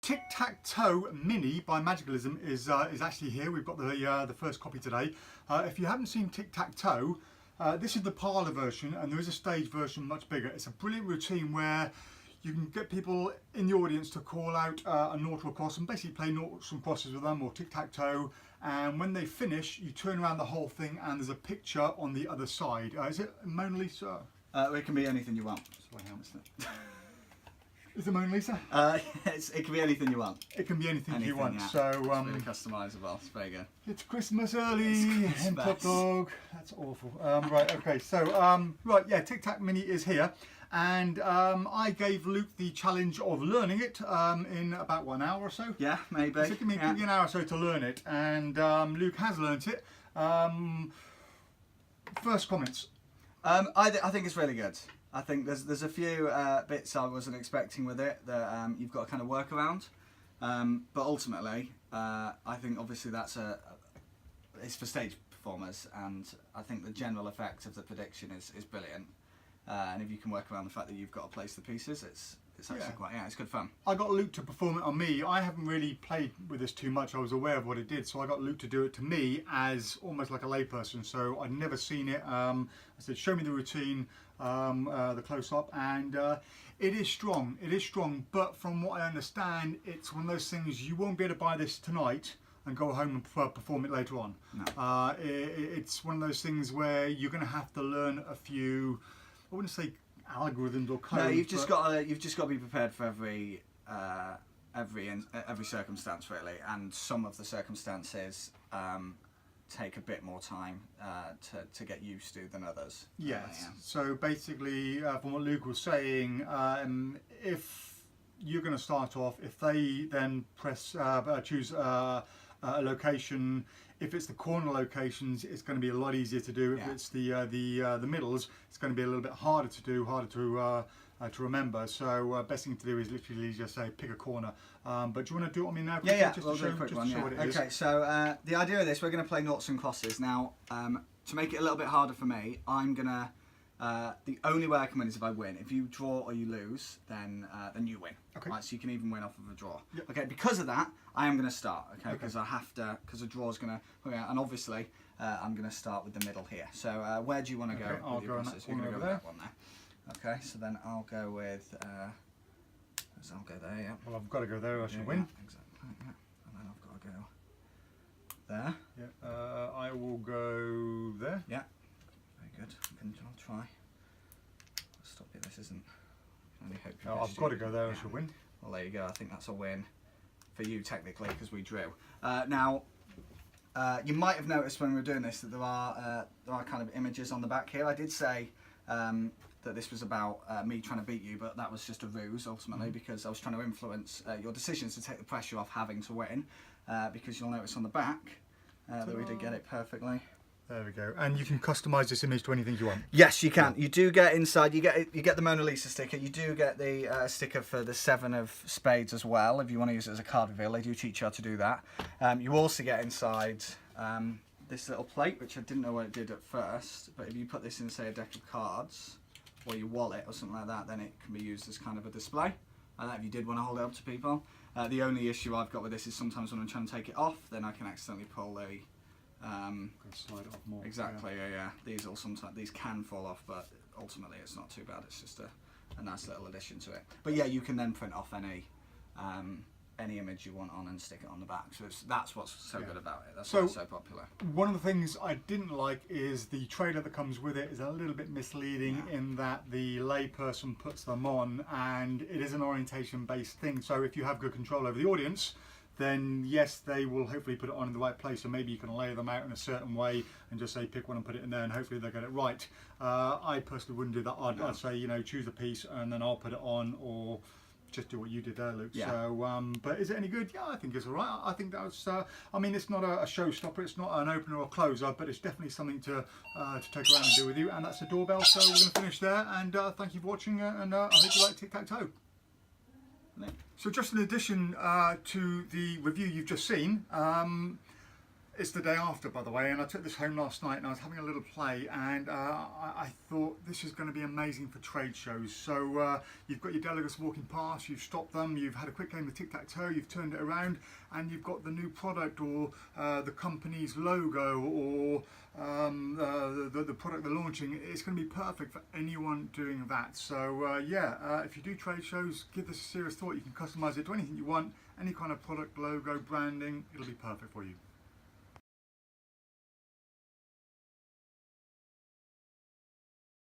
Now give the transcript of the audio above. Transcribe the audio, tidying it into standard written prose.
Tic Tac Toe Mini by Magicalism is actually here. We've got the first copy today. If you haven't seen Tic Tac Toe, this is the parlour version, and there is a stage version much bigger. It's a brilliant routine where you can get people in the audience to call out a nought or a cross and basically play noughts and crosses with them, or tic-tac-toe, and when they finish you turn around the whole thing and there's a picture on the other side. Is it Mona Lisa? It can be anything you want. Is it Mona Lisa? It can be anything you want. It can be anything you want. Yeah. So it's really customisable. It's very good. It's Christmas early in PropDog. That's awful. Right, okay, so right, yeah, Tic Tac Mini is here, and I gave Luke the challenge of learning it in about 1 hour or so. Yeah, maybe. So give me an hour or so to learn it, and Luke has learnt it. First comments. I think it's really good. I think there's a few bits I wasn't expecting with it that you've got to kind of work around, but ultimately I think obviously it's for stage performers, and I think the general effect of the prediction is brilliant, and if you can work around the fact that you've got to place the pieces, it's actually it's good fun. I got Luke to perform it on me. I haven't really played with this too much. I was aware of what it did, so I got Luke to do it to me as almost like a layperson. So I'd never seen it. I said, show me the routine, the close-up, and it is strong. It is strong, but from what I understand, it's one of those things you won't be able to buy this tonight and go home and perform it later on. No. It's one of those things where you're going to have to learn a few, I wouldn't say algorithms or code. No, you've just got to be prepared for every circumstance really, and some of the circumstances take a bit more time to get used to than others. Yes. Yeah. So basically, from what Luke was saying, if you're going to start off, if they then choose a location, if it's the corner locations, it's going to be a lot easier to do. If it's the middles, it's going to be a little bit harder to do, harder to remember. So best thing to do is literally just say pick a corner. But do you want to do it on me now? Yeah. Just we'll to show, do a quick just one. to show what it is. Okay, so the idea of this, we're going to play noughts and crosses. Now, to make it a little bit harder for me, I'm gonna. The only way I can win is if I win. If you draw or you lose, then you win. Okay. Right, so you can even win off of a draw. Yep. Okay. Because of that, I am going to start. Okay. Because I have to. Because a draw is going to. Okay, and obviously, I'm going to start with the middle here. So where do you want to go? I'll go on that You're going to go there. with that one there. Okay. So then I'll go with. I'll go there. Yeah. Well, I've got to go there. I should win. Exactly. Yeah. And then I've got to go there. Yeah. I will go there. Yeah. Very good. I'll try. Stop it. This isn't. I only hope I've got to go there. I should win. Well, there you go. I think that's a win for you technically because we drew. Now, you might have noticed when we were doing this that there are kind of images on the back here. I did say that this was about me trying to beat you, but that was just a ruse ultimately because I was trying to influence your decisions to take the pressure off having to win. Because you'll notice on the back that we did get it perfectly. There we go. And you can customise this image to anything you want. Yes, you can. You do get inside. You get the Mona Lisa sticker. You do get the sticker for the 7 of spades as well. If you want to use it as a card reveal, they do teach you how to do that. You also get inside this little plate, which I didn't know what it did at first. But if you put this in, say, a deck of cards or your wallet or something like that, then it can be used as kind of a display. Like that, if you did want to hold it up to people. The only issue I've got with this is sometimes when I'm trying to take it off, then I can accidentally pull the. Slide it off more. Exactly, yeah. These can fall off, but ultimately it's not too bad. It's just a nice little addition to it. But yeah, you can then print off any image you want on and stick it on the back. So that's what's so good about it. That's why it's so popular. One of the things I didn't like is the trailer that comes with it is a little bit misleading in that the layperson puts them on, and it is an orientation-based thing. So if you have good control over the audience, then yes, they will hopefully put it on in the right place, or maybe you can lay them out in a certain way and just say pick one and put it in there, and hopefully they'll get it right. I personally wouldn't do that. I'd say, you know, choose a piece and then I'll put it on, or just do what you did there, Luke. Yeah. So, but is it any good? Yeah, I think it's all right. I think that's. I mean, it's not a showstopper. It's not an opener or closer, but it's definitely something to take around and do with you. And that's the doorbell. So we're going to finish there. And thank you for watching. And I hope you like Tic Tac Toe. So just in addition to the review you've just seen, It's the day after, by the way, and I took this home last night and I was having a little play, and I thought this is going to be amazing for trade shows. So you've got your delegates walking past, you've stopped them, you've had a quick game of Tic Tac Toe, you've turned it around, and you've got the new product or the company's logo or the product they're launching. It's going to be perfect for anyone doing that. So if you do trade shows, give this a serious thought. You can customize it to anything you want, any kind of product, logo, branding, it'll be perfect for you.